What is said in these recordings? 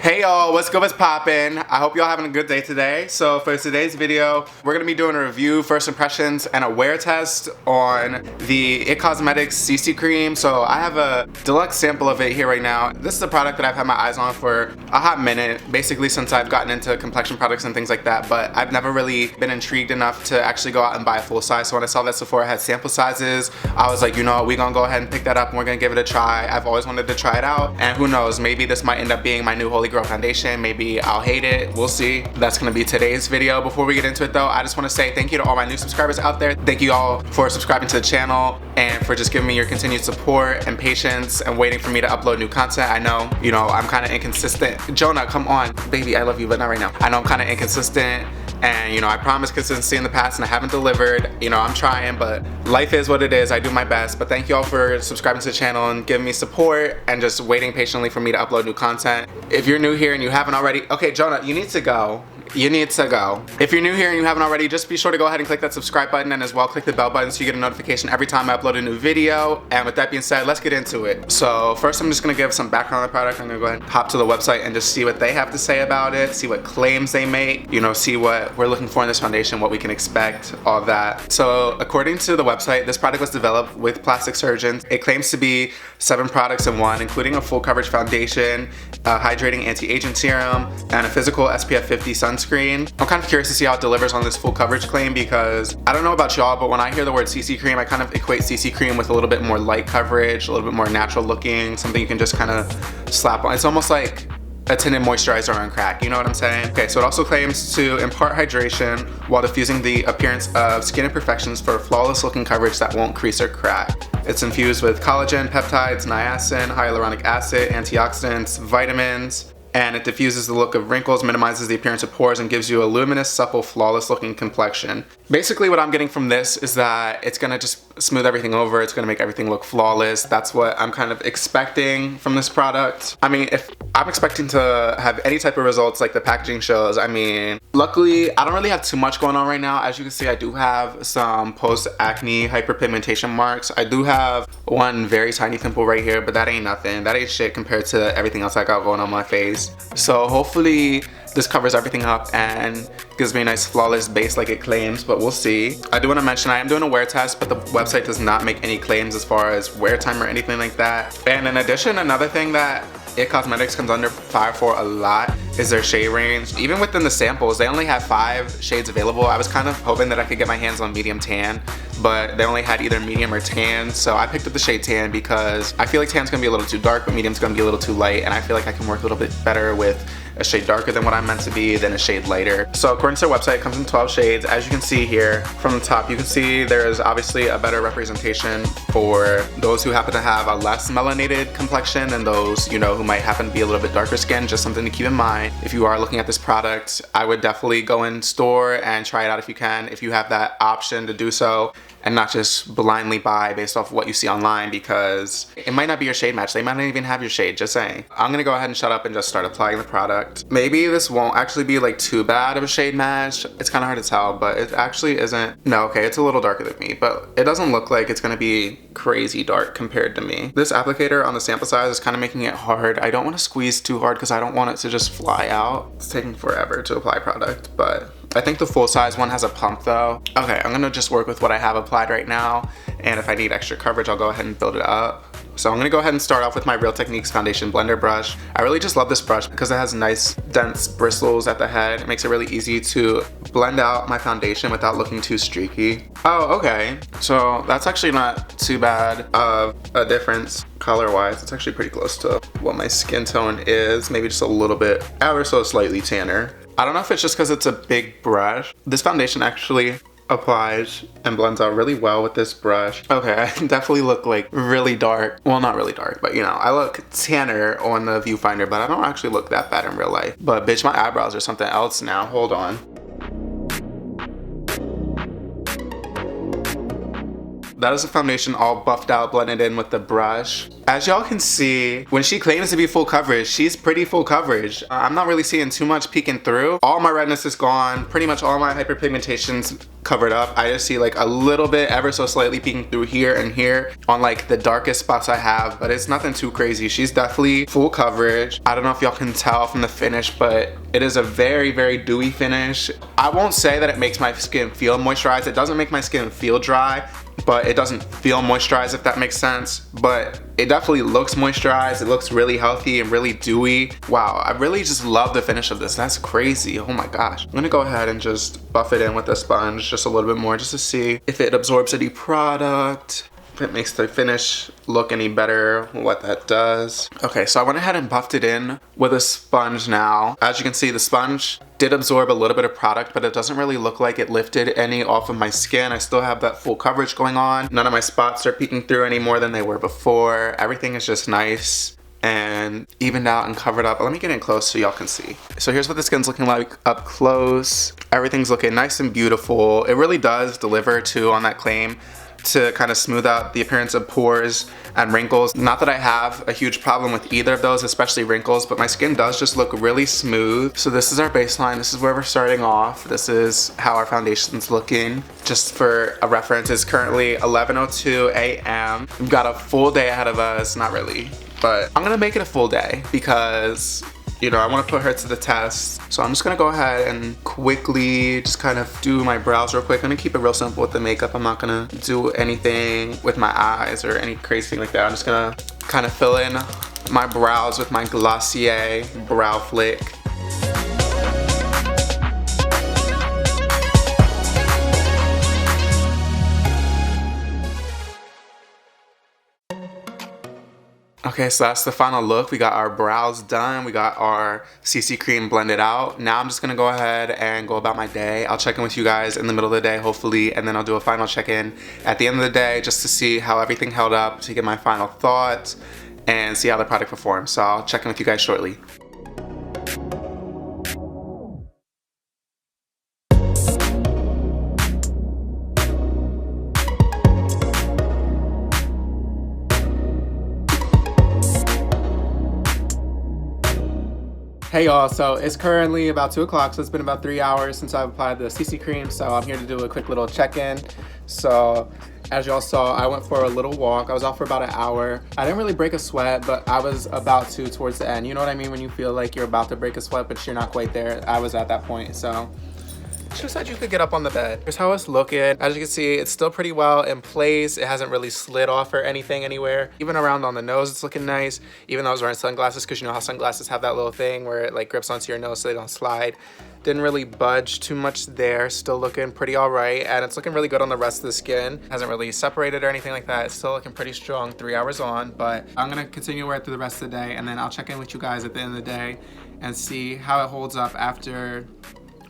Hey y'all, what's good, what's poppin'? I hope y'all having a good day today. So for today's video, we're gonna be doing a review, first impressions, and a wear test on the IT Cosmetics CC Cream. So I have a deluxe sample of it here right now. This is a product that I've had my eyes on for a hot minute, basically since I've gotten into complexion products and things like that, but I've never really been intrigued enough to actually go out and buy a full size. So when I saw that Sephora had sample sizes, I was like, you know what, we're gonna go ahead and pick that up and we're gonna give it a try. I've always wanted to try it out, and who knows, maybe this might end up being my new holy grail foundation. Maybe I'll hate it, we'll see. That's gonna be today's video. Before we get into it though, I just wanna say thank you to all my new subscribers out there. Thank you all for subscribing to the channel and for just giving me your continued support and patience and waiting for me to upload new content. I know, I'm kind of inconsistent. Jonah, come on. Baby, I love you, but not right now. I know I'm kind of inconsistent, and I promised consistency in the past and I haven't delivered. I'm trying, but life is what it is. I do my best. But thank you all for subscribing to the channel and giving me support and just waiting patiently for me to upload new content. If you're new here and you haven't already, okay, Jonah, you need to go. You need to go. If you're new here and you haven't already, just be sure to go ahead and click that subscribe button, and as well click the bell button so you get a notification every time I upload a new video. And with that being said, let's get into it. So first I'm just gonna give some background on the product. I'm gonna go ahead and hop to the website and just see what they have to say about it, see what claims they make, see what we're looking for in this foundation, what we can expect, all that. So according to the website, this product was developed with plastic surgeons. It claims to be 7 products in one, including a full coverage foundation, a hydrating anti-aging serum, and a physical SPF 50 sunscreen. I'm kind of curious to see how it delivers on this full coverage claim, because I don't know about y'all, but when I hear the word CC cream, I kind of equate CC cream with a little bit more light coverage, a little bit more natural looking, something you can just kind of slap on. It's almost like a tinted moisturizer on crack, you know what I'm saying? Okay, so it also claims to impart hydration while diffusing the appearance of skin imperfections for flawless looking coverage that won't crease or crack. It's infused with collagen, peptides, niacin, hyaluronic acid, antioxidants, vitamins, and it diffuses the look of wrinkles, minimizes the appearance of pores, and gives you a luminous, supple, flawless looking complexion. Basically what I'm getting from this is that it's gonna just smooth everything over, it's gonna make everything look flawless. That's what I'm kind of expecting from this product. I mean, if I'm expecting to have any type of results like the packaging shows, luckily I don't really have too much going on right now. As you can see, I do have some post-acne hyperpigmentation marks. I do have one very tiny pimple right here, but that ain't nothing. That ain't shit compared to everything else I got going on my face. So hopefully this covers everything up and gives me a nice flawless base like it claims, but we'll see. I do want to mention I am doing a wear test, but the website does not make any claims as far as wear time or anything like that. And in addition, another thing that IT Cosmetics comes under fire for a lot is their shade range. Even within the samples, they only have 5 shades available. I was kind of hoping that I could get my hands on medium tan, but they only had either medium or tan, so I picked up the shade tan because I feel like tan's gonna be a little too dark, but medium's gonna be a little too light, and I feel like I can work a little bit better with a shade darker than what I'm meant to be than a shade lighter. So according to their website, it comes in 12 shades. As you can see here from the top, you can see there is obviously a better representation for those who happen to have a less melanated complexion and those who might happen to be a little bit darker skin. Just something to keep in mind if you are looking at this product. I would definitely go in store and try it out if you can, if you have that option to do so, and not just blindly buy based off of what you see online, because it might not be your shade match. They might not even have your shade, just saying. I'm gonna go ahead and shut up and just start applying the product. Maybe this won't actually be like too bad of a shade match. It's kind of hard to tell, but it actually isn't. No, okay, it's a little darker than me, but it doesn't look like it's gonna be crazy dark compared to me. This applicator on the sample size is kind of making it hard. I don't want to squeeze too hard because I don't want it to just fly out. It's taking forever to apply product, but I think the full size one has a pump though. Okay, I'm gonna just work with what I have applied right now, and if I need extra coverage, I'll go ahead and build it up. So I'm gonna go ahead and start off with my Real Techniques Foundation Blender brush. I really just love this brush because it has nice dense bristles at the head. It makes it really easy to blend out my foundation without looking too streaky. Oh, okay. So that's actually not too bad of a difference color-wise. It's actually pretty close to what my skin tone is. Maybe just a little bit, ever so slightly tanner. I don't know if it's just because it's a big brush. This foundation actually applies and blends out really well with this brush. Okay, I definitely look like really dark. Well, not really dark, but I look tanner on the viewfinder, but I don't actually look that bad in real life. But bitch, my eyebrows are something else now. Hold on. That is the foundation all buffed out, blended in with the brush. As y'all can see, when she claims to be full coverage, she's pretty full coverage. I'm not really seeing too much peeking through. All my redness is gone. Pretty much all my hyperpigmentation's covered up. I just see like a little bit, ever so slightly peeking through here and here on like the darkest spots I have, but it's nothing too crazy. She's definitely full coverage. I don't know if y'all can tell from the finish, but it is a very, very dewy finish. I won't say that it makes my skin feel moisturized. It doesn't make my skin feel dry, but it doesn't feel moisturized, if that makes sense. But it definitely looks moisturized. It looks really healthy and really dewy. Wow, I really just love the finish of this. That's crazy. Oh my gosh. I'm gonna go ahead and just buff it in with a sponge just a little bit more, just to see if it absorbs any product, if it makes the finish look any better, what that does. Okay, so I went ahead and buffed it in with a sponge now. As you can see, the sponge did absorb a little bit of product, but it doesn't really look like it lifted any off of my skin. I still have that full coverage going on. None of my spots are peeking through any more than they were before. Everything is just nice and evened out and covered up. Let me get in close so y'all can see. So here's what the skin's looking like up close. Everything's looking nice and beautiful. It really does deliver too on that claim to kind of smooth out the appearance of pores and wrinkles. Not that I have a huge problem with either of those, especially wrinkles, but my skin does just look really smooth. So this is our baseline. This is where we're starting off. This is how our foundation's looking. Just for a reference, it's currently 11:02 a.m. We've got a full day ahead of us. Not really, but I'm gonna make it a full day because, you know, I want to put her to the test. So I'm just gonna go ahead and quickly just kind of do my brows real quick. I'm gonna keep it real simple with the makeup. I'm not gonna do anything with my eyes or any crazy thing like that. I'm just gonna kind of fill in my brows with my Glossier Brow Flick. Okay, so that's the final look. We got our brows done. We got our CC cream blended out. Now I'm just gonna go ahead and go about my day. I'll check in with you guys in the middle of the day, hopefully, and then I'll do a final check-in at the end of the day just to see how everything held up, to get my final thoughts, and see how the product performs. So I'll check in with you guys shortly. Hey y'all, so it's currently about 2 o'clock, so it's been about 3 hours since I've applied the CC cream, so I'm here to do a quick little check-in. So as y'all saw, I went for a little walk. I was out for about an hour. I didn't really break a sweat, but I was about to towards the end. You know what I mean when you feel like you're about to break a sweat, but you're not quite there? I was at that point, so she said you could get up on the bed. Here's how it's looking. As you can see, it's still pretty well in place. It hasn't really slid off or anything anywhere. Even around on the nose, it's looking nice. Even though I was wearing sunglasses, because you know how sunglasses have that little thing where it like grips onto your nose so they don't slide. Didn't really budge too much there. Still looking pretty all right. And it's looking really good on the rest of the skin. Hasn't really separated or anything like that. It's still looking pretty strong 3 hours on, but I'm gonna continue to wear it through the rest of the day, and then I'll check in with you guys at the end of the day and see how it holds up after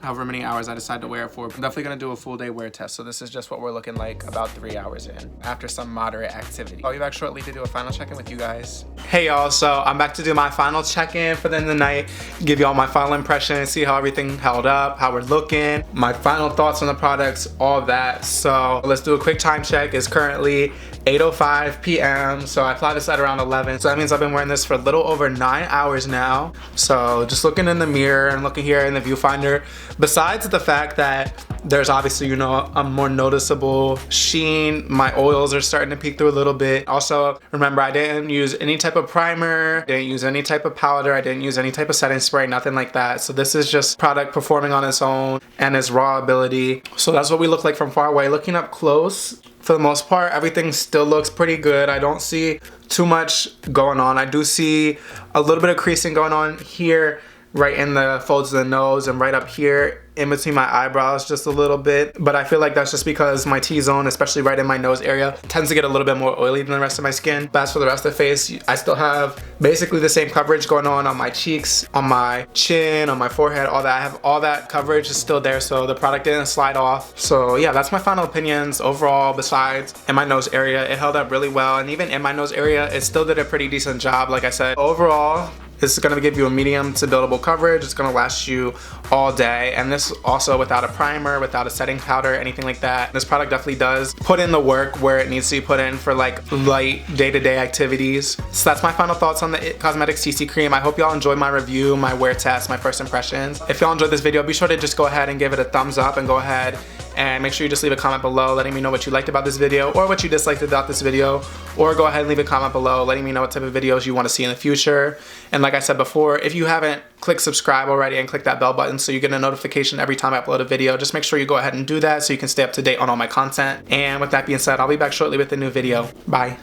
however many hours I decide to wear it for. I'm definitely gonna do a full day wear test. So this is just what we're looking like about 3 hours in after some moderate activity. I'll be back shortly to do a final check-in with you guys. Hey y'all, so I'm back to do my final check-in for the end of the night, give y'all my final impression, see how everything held up, how we're looking, my final thoughts on the products, all that. So let's do a quick time check. It's currently 8:05 p.m. So I applied this at around 11. So that means I've been wearing this for a little over 9 hours now. So just looking in the mirror and looking here in the viewfinder, besides the fact that there's obviously, you know, a more noticeable sheen, my oils are starting to peek through a little bit. Also, remember, I didn't use any type of primer, didn't use any type of powder, I didn't use any type of setting spray, nothing like that. So this is just product performing on its own and its raw ability. So that's what we look like from far away. Looking up close, for the most part, everything still looks pretty good. I don't see too much going on. I do see a little bit of creasing going on here, right in the folds of the nose, and right up here in between my eyebrows just a little bit, but I feel like that's just because my T-zone, especially right in my nose area, tends to get a little bit more oily than the rest of my skin. But as for the rest of the face, I still have basically the same coverage going on my cheeks, on my chin, on my forehead, all that. I have all that coverage is still there, so the product didn't slide off. So yeah, that's my final opinions overall. Besides in my nose area, it held up really well, and even in my nose area, it still did a pretty decent job. Like I said, overall, This is gonna give you a medium to buildable coverage. It's gonna last you all day. And this also without a primer, without a setting powder, anything like that. This product definitely does put in the work where it needs to be put in for like light day-to-day activities. So that's my final thoughts on the IT Cosmetics CC Cream. I hope y'all enjoyed my review, my wear test, my first impressions. If y'all enjoyed this video, be sure to just go ahead and give it a thumbs up, and go ahead and make sure you just leave a comment below letting me know what you liked about this video or what you disliked about this video, or go ahead and leave a comment below letting me know what type of videos you want to see in the future. And like I said before, if you haven't clicked subscribe already and click that bell button so you get a notification every time I upload a video, just make sure you go ahead and do that so you can stay up to date on all my content. And with that being said, I'll be back shortly with a new video. Bye.